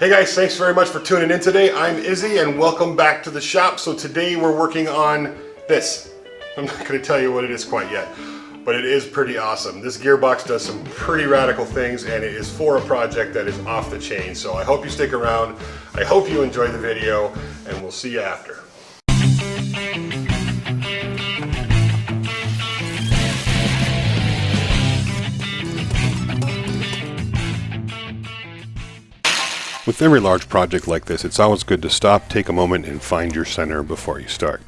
Hey guys, thanks very much for tuning in today. I'm Izzy and welcome back to the shop. So today we're working on this. I'm not going to tell you what it is quite yet, but it is pretty awesome. This gearbox does some pretty radical things and it is for a project that is off the chain. So I hope you stick around. I hope you enjoy the video and we'll see you after. With every large project like this, it's always good to stop, take a moment, and find your center before you start.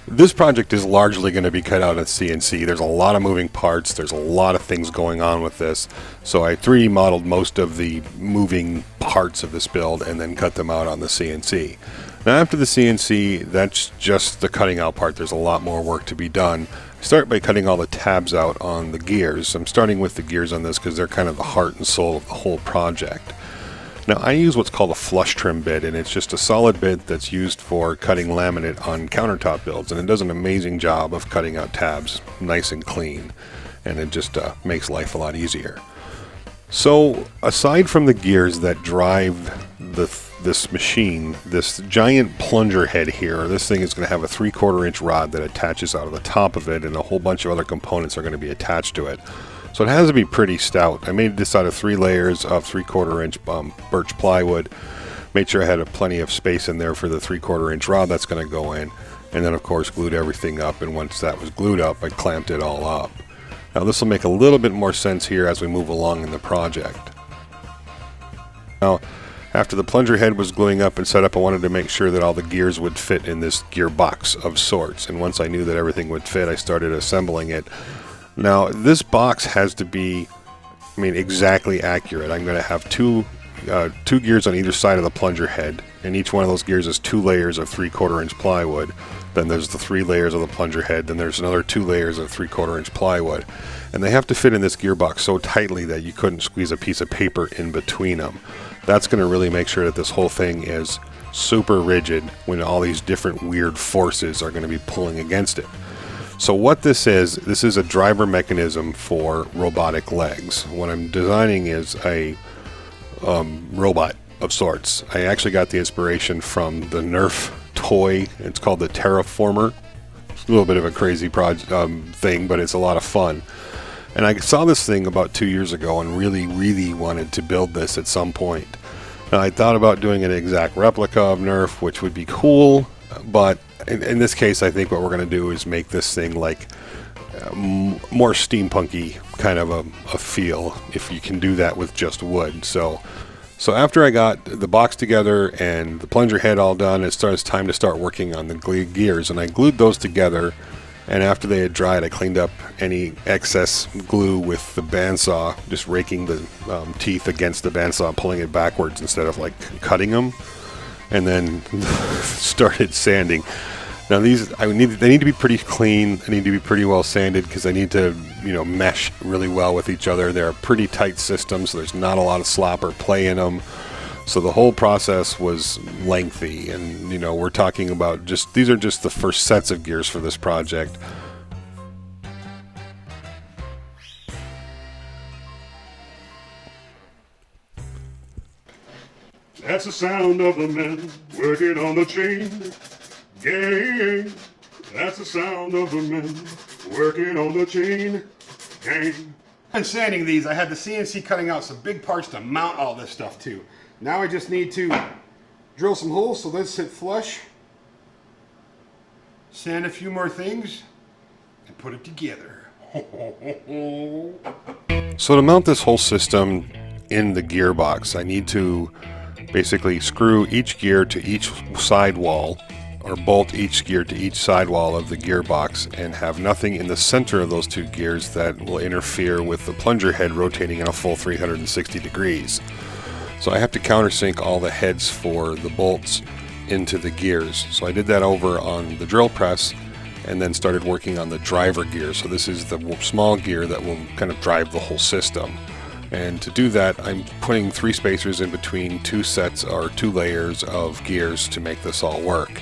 This project is largely going to be cut out at CNC. There's a lot of moving parts. There's a lot of things going on with this. So I 3D modeled most of the moving parts of this build and then cut them out on the CNC. Now after the CNC, that's just the cutting out part. There's a lot more work to be done. I start by cutting all the tabs out on the gears. I'm starting with the gears on this because they're kind of the heart and soul of the whole project. Now I use what's called a flush trim bit, and it's just a solid bit that's used for cutting laminate on countertop builds, and it does an amazing job of cutting out tabs nice and clean, and it just makes life a lot easier. So aside from the gears that drive this machine, this giant plunger head here, this thing is going to have a 3/4 inch rod that attaches out of the top of it, and a whole bunch of other components are going to be attached to it. So it has to be pretty stout. I made this out of 3 layers of 3/4 inch birch plywood. Made sure I had plenty of space in there for the 3/4 inch rod that's going to go in. And then of course glued everything up, and once that was glued up, I clamped it all up. Now this will make a little bit more sense here as we move along in the project. Now after the plunger head was gluing up and set up, I wanted to make sure that all the gears would fit in this gearbox of sorts. And once I knew that everything would fit, I started assembling it. Now this box has to be, exactly accurate. I'm going to have two gears on either side of the plunger head, and each one of those gears is 2 layers of 3/4 inch plywood. Then there's the 3 layers of the plunger head, then there's another 2 layers of 3/4 inch plywood. And they have to fit in this gearbox so tightly that you couldn't squeeze a piece of paper in between them. That's going to really make sure that this whole thing is super rigid when all these different weird forces are going to be pulling against it. So what this is a driver mechanism for robotic legs. What I'm designing is a robot of sorts. I actually got the inspiration from the Nerf toy. It's called the Terraformer. It's a little bit of a crazy thing, but it's a lot of fun. And I saw this thing about 2 years ago and really wanted to build this at some point. Now I thought about doing an exact replica of Nerf, which would be cool, but in this case I think what we're going to do is make this thing like more steampunky kind of a feel, if you can do that with just wood. So after I got the box together and the plunger head all done, it's time to start working on the gears, and I glued those together. And after they had dried, I cleaned up any excess glue with the bandsaw, just raking the teeth against the bandsaw, pulling it backwards instead of like cutting them, and then started sanding. Now they need to be pretty clean. They need to be pretty well sanded because they need to mesh really well with each other. They're a pretty tight system, so there's not a lot of slop or play in them. So the whole process was lengthy, and we're talking about these are just the first sets of gears for this project. That's the sound of the men working on the chain gang. That's the sound of the men working on the chain gang. And sanding these, I had the CNC cutting out some big parts to mount all this stuff to. Now I just need to drill some holes so this sit flush, sand a few more things, and put it together. So to mount this whole system in the gearbox, I need to basically screw each gear to each sidewall, or bolt each gear to each sidewall of the gearbox, and have nothing in the center of those 2 gears that will interfere with the plunger head rotating in a full 360 degrees. So I have to countersink all the heads for the bolts into the gears. So I did that over on the drill press and then started working on the driver gear. So this is the small gear that will kind of drive the whole system. And to do that, I'm putting 3 spacers in between 2 sets or 2 layers of gears to make this all work.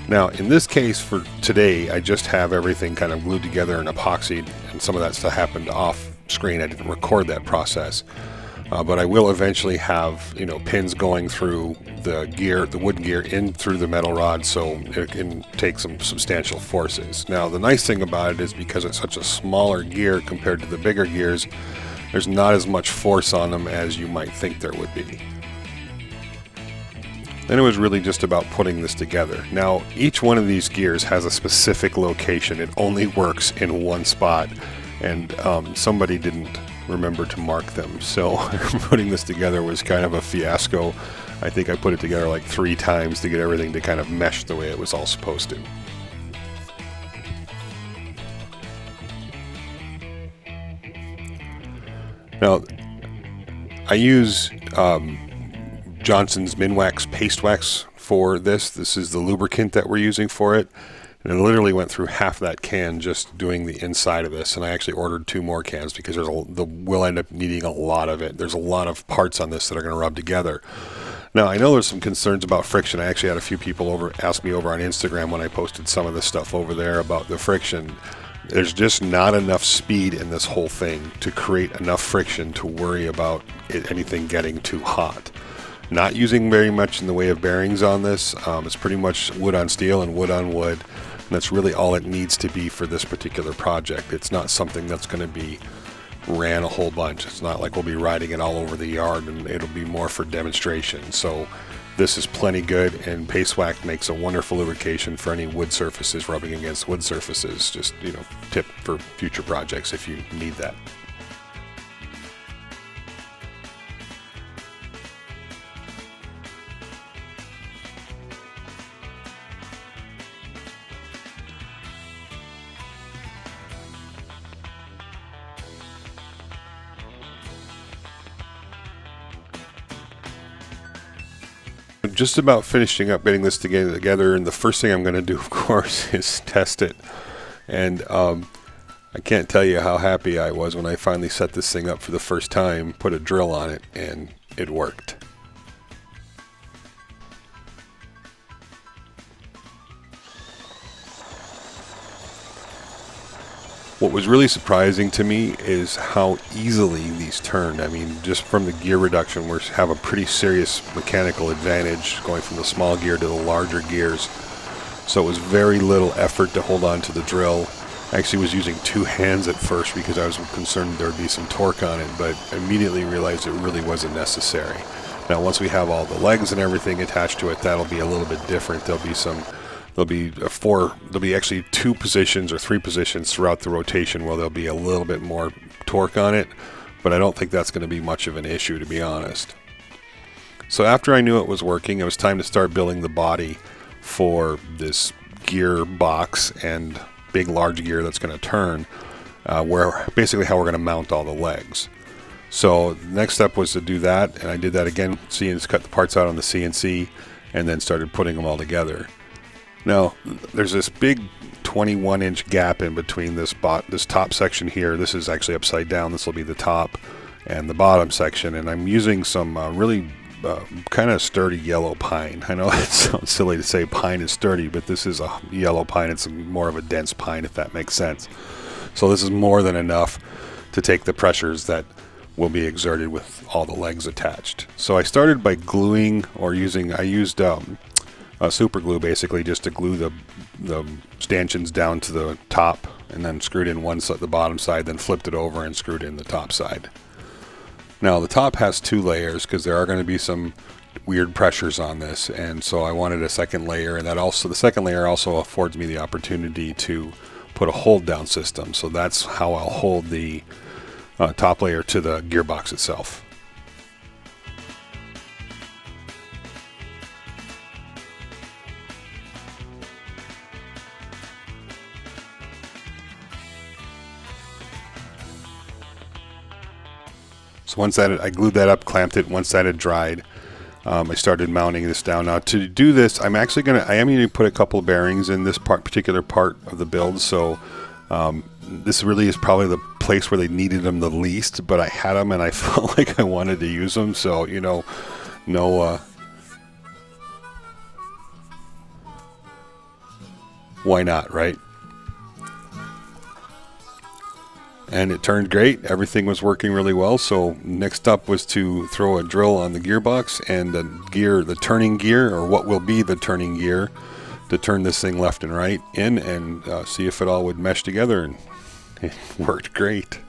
Now in this case for today, I just have everything kind of glued together and epoxied, and some of that stuff happened off screen. I didn't record that process. but I will eventually have, you know, pins going through the gear, the wood gear, in through the metal rod, so it can take some substantial forces. Now, the nice thing about it is because it's such a smaller gear compared to the bigger gears, there's not as much force on them as you might think there would be. Then it was really just about putting this together. Now, each one of these gears has a specific location. It only works in one spot, and somebody didn't remember to mark them. So putting this together was kind of a fiasco. I think I put it together like 3 times to get everything to kind of mesh the way it was all supposed to. Now, I use Johnson's Minwax Paste Wax for this. This is the lubricant that we're using for it. And I literally went through half that can just doing the inside of this. And I actually ordered 2 more cans because we'll end up needing a lot of it. There's a lot of parts on this that are going to rub together. Now, I know there's some concerns about friction. I actually had a few people ask me over on Instagram when I posted some of this stuff over there about the friction. There's just not enough speed in this whole thing to create enough friction to worry about anything getting too hot. Not using very much in the way of bearings on this. It's pretty much wood on steel and wood on wood. And that's really all it needs to be for this particular project. It's not something that's going to be ran a whole bunch. It's not like we'll be riding it all over the yard, and it'll be more for demonstration. So this is plenty good, and Paste Wax makes a wonderful lubrication for any wood surfaces, rubbing against wood surfaces. Just, you know, tip for future projects if you need that. Just about finishing up getting this together, and the first thing I'm going to do, of course, is test it. And I can't tell you how happy I was when I finally set this thing up for the first time, put a drill on it, and it worked. What was really surprising to me is how easily these turned. I mean, just from the gear reduction, we have a pretty serious mechanical advantage going from the small gear to the larger gears. So it was very little effort to hold on to the drill. I actually was using 2 hands at first because I was concerned there would be some torque on it, but immediately realized it really wasn't necessary. Now, once we have all the legs and everything attached to it, that'll be a little bit different. There'll be actually 2 positions or 3 positions throughout the rotation where there'll be a little bit more torque on it, but I don't think that's going to be much of an issue, to be honest. So after I knew it was working, it was time to start building the body for this gear box and big large gear that's going to turn, where basically how we're going to mount all the legs. So the next step was to do that, and I did that again, cut the parts out on the CNC, and then started putting them all together. Now, there's this big 21-inch gap in between this top section here. This is actually upside down. This will be the top and the bottom section, and I'm using some really kind of sturdy yellow pine. I know it sounds silly to say pine is sturdy, but this is a yellow pine. It's more of a dense pine, if that makes sense. So this is more than enough to take the pressures that will be exerted with all the legs attached. So I started by gluing, I used super glue basically just to glue the stanchions down to the top, and then screwed in the bottom side, then flipped it over and screwed in the top side. Now the top has 2 layers because there are going to be some weird pressures on this, and so I wanted a second layer, and the second layer also affords me the opportunity to put a hold down system. So that's how I'll hold the top layer to the gearbox itself. So once I glued that up, clamped it. Once that had dried, I started mounting this down. Now to do this, I am going to put a couple of bearings in this particular part of the build. So this really is probably the place where they needed them the least, but I had them and I felt like I wanted to use them. So, you know, why not, right? and it turned great. Everything was working really well. So next up was to throw a drill on the gearbox and the turning gear, or what will be the turning gear, to turn this thing left and right in, and see if it all would mesh together, and it worked great.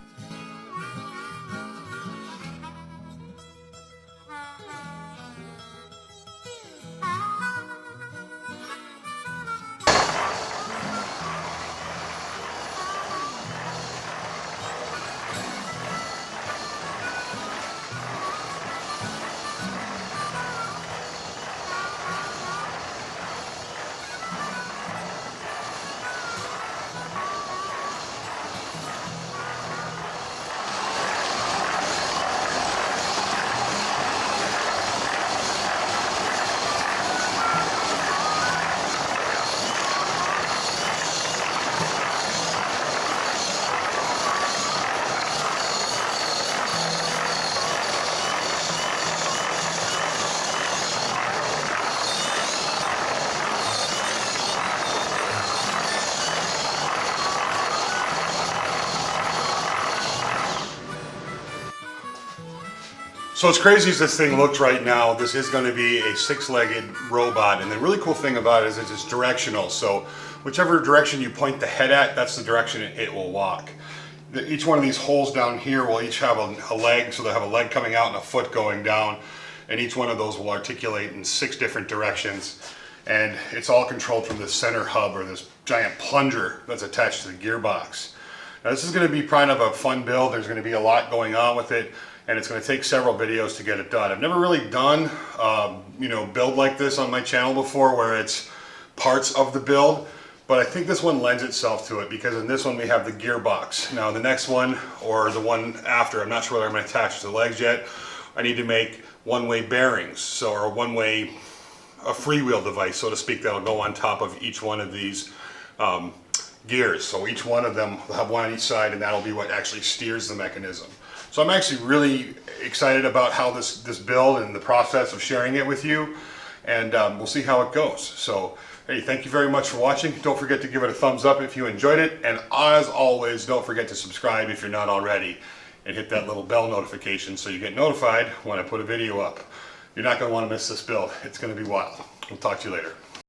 So as crazy as this thing looks right now, this is going to be a 6-legged robot, and the really cool thing about it is it's directional. So whichever direction you point the head at, that's the direction it will walk. Each one of these holes down here will each have a leg, so they'll have a leg coming out and a foot going down, and each one of those will articulate in 6 different directions. And it's all controlled from the center hub, or this giant plunger that's attached to the gearbox. Now this is going to be kind of a fun build. There's going to be a lot going on with it, and it's going to take several videos to get it done. I've never really done build like this on my channel before, where it's parts of the build, but I think this one lends itself to it, because in this one we have the gearbox. Now the next one, or the one after, I'm not sure whether I'm going to attach to the legs yet. I need to make one-way bearings, or a freewheel device, so to speak, that'll go on top of each one of these gears. So each one of them will have one on each side, and that'll be what actually steers the mechanism. So I'm actually really excited about how this build and the process of sharing it with you, and we'll see how it goes. So hey, thank you very much for watching. Don't forget to give it a thumbs up if you enjoyed it, and as always, don't forget to subscribe if you're not already, and hit that little bell notification so you get notified when I put a video up. You're not going to want to miss this build. It's going to be wild. We'll talk to you later.